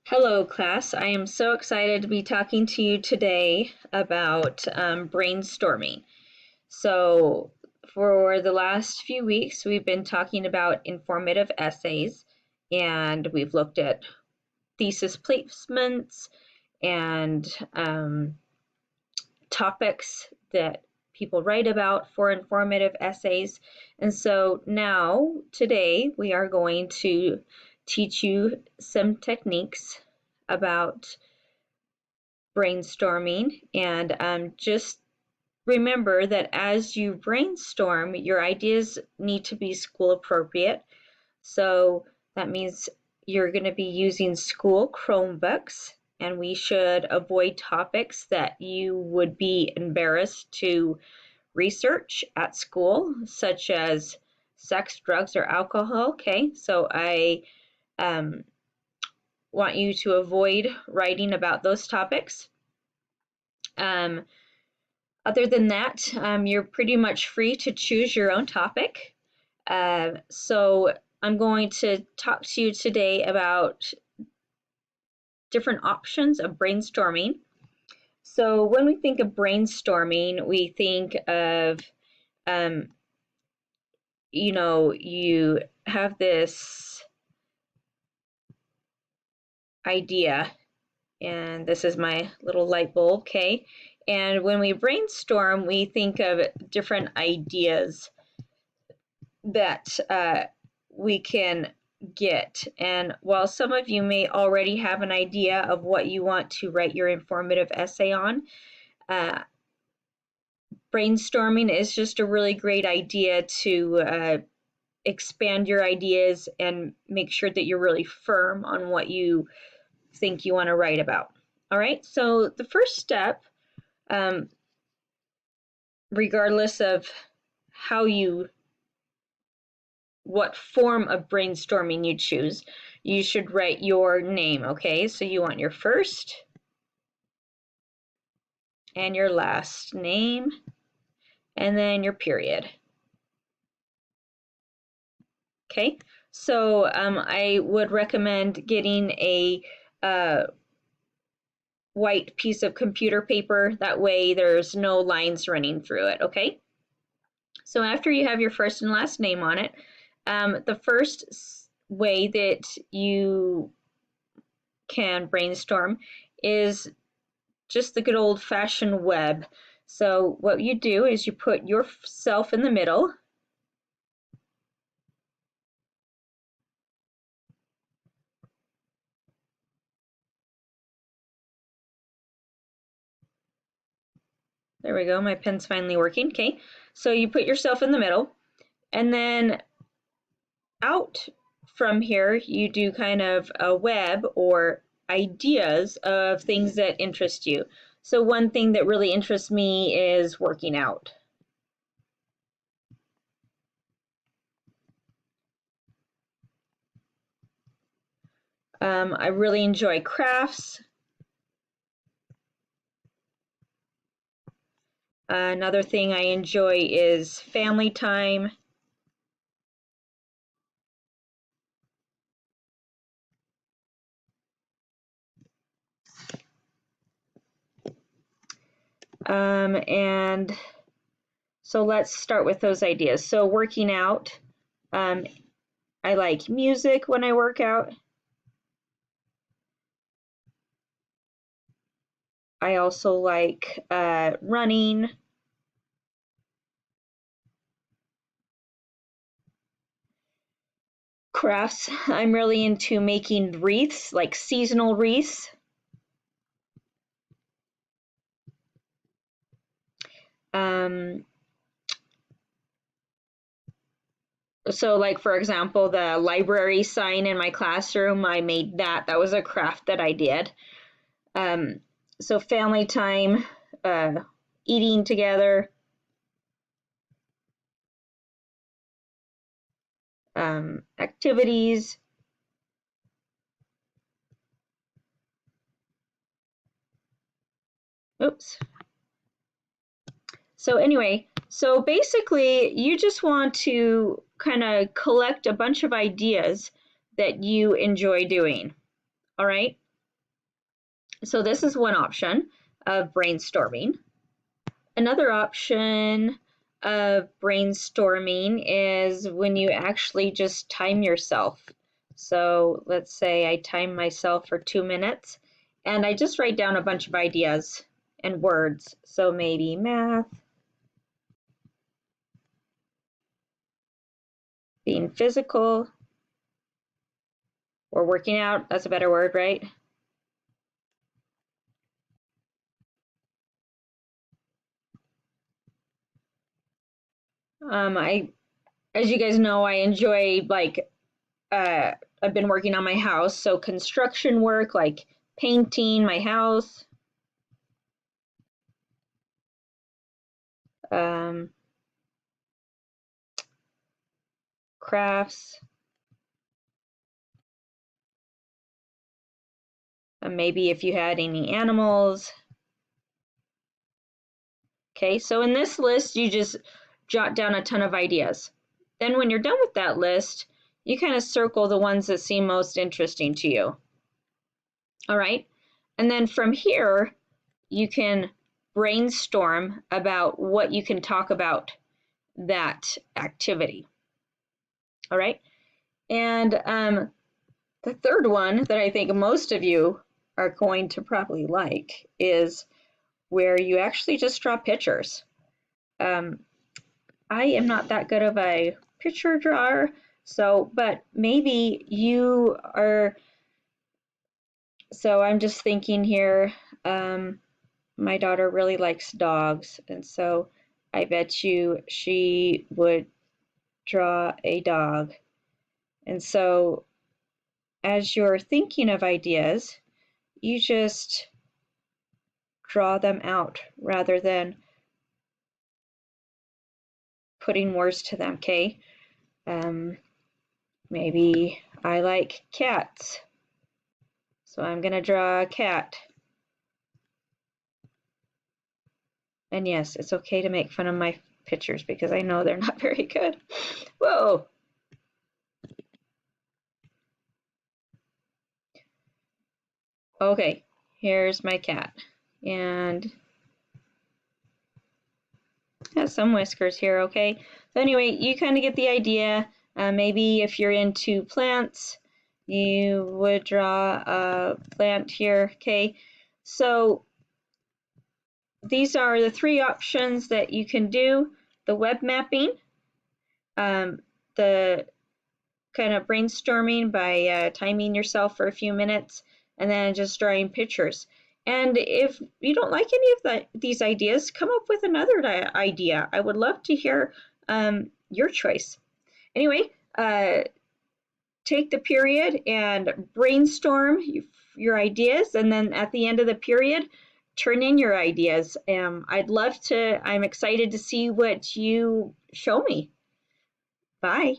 Hello, class. I am so excited to be talking to you today about brainstorming. So, for the last few weeks, we've been talking about informative essays, and we've looked at thesis placements and topics that people write about for informative essays. And so now, today, we are going to teach you some techniques about brainstorming, and just remember that as you brainstorm, your ideas need to be school appropriate. So that means you're going to be using school Chromebooks, and we should avoid topics that you would be embarrassed to research at school, such as sex, drugs, or alcohol. Okay, so I want you to avoid writing about those topics. Other than that, you're pretty much free to choose your own topic. So I'm going to talk to you today about different options of brainstorming. So when we think of brainstorming, we think of, you have this idea, and this is my little light bulb, okay? And when we brainstorm, we think of different ideas that we can get. And while some of you may already have an idea of what you want to write your informative essay on, brainstorming is just a really great idea to expand your ideas and make sure that you're really firm on what you think you want to write about. All right, so the first step, regardless of what form of brainstorming you choose, you should write your name, okay? So you want your first and your last name, and then your period. Okay, so I would recommend getting a white piece of computer paper. That way there's no lines running through it, okay? So after you have your first and last name on it, the first way that you can brainstorm is just the good old-fashioned web. So what you do is you put yourself in the middle. There we go, my pen's finally working. Okay, so you put yourself in the middle, and then out from here you do kind of a web or ideas of things that interest you. So one thing that really interests me is working out. I really enjoy crafts. Another thing I enjoy is family time. And so let's start with those ideas. So working out, I like music when I work out. I also like running. Crafts, I'm really into making wreaths, like seasonal wreaths. So like, for example, the library sign in my classroom, I made that. That was a craft that I did. So family time, eating together, activities. Oops. So anyway, so basically you just want to kind of collect a bunch of ideas that you enjoy doing. All right. So this is one option of brainstorming. Another option of brainstorming is when you actually just time yourself. So let's say I time myself for 2 minutes and I just write down a bunch of ideas and words. So maybe math, being physical, or working out. That's a better word, right? As you guys know, I enjoy I've been working on my house, so construction work, like painting my house, um, crafts, maybe if you had any animals. Okay, so in this list, you just jot down a ton of ideas. Then when you're done with that list, you kind of circle the ones that seem most interesting to you. All right, and then from here, you can brainstorm about what you can talk about that activity. All right, and the third one that I think most of you are going to probably like is where you actually just draw pictures. I am not that good of a picture drawer, so, but maybe you are, so I'm just thinking here, my daughter really likes dogs, and so I bet you she would draw a dog. And so as you're thinking of ideas, you just draw them out rather than putting words to them, okay? Maybe I like cats, so I'm gonna draw a cat. And yes, it's okay to make fun of my pictures because I know they're not very good. Whoa! Okay, here's my cat. And has some whiskers here, okay? So anyway, you kind of get the idea. Maybe if you're into plants, you would draw a plant here, okay? So these are the three options that you can do. The web mapping, the kind of brainstorming by timing yourself for a few minutes, and then just drawing pictures. And if you don't like any of these ideas, come up with another idea. I would love to hear your choice. Anyway, take the period and brainstorm your ideas, and then at the end of the period, turn in your ideas. I'm excited to see what you show me. Bye.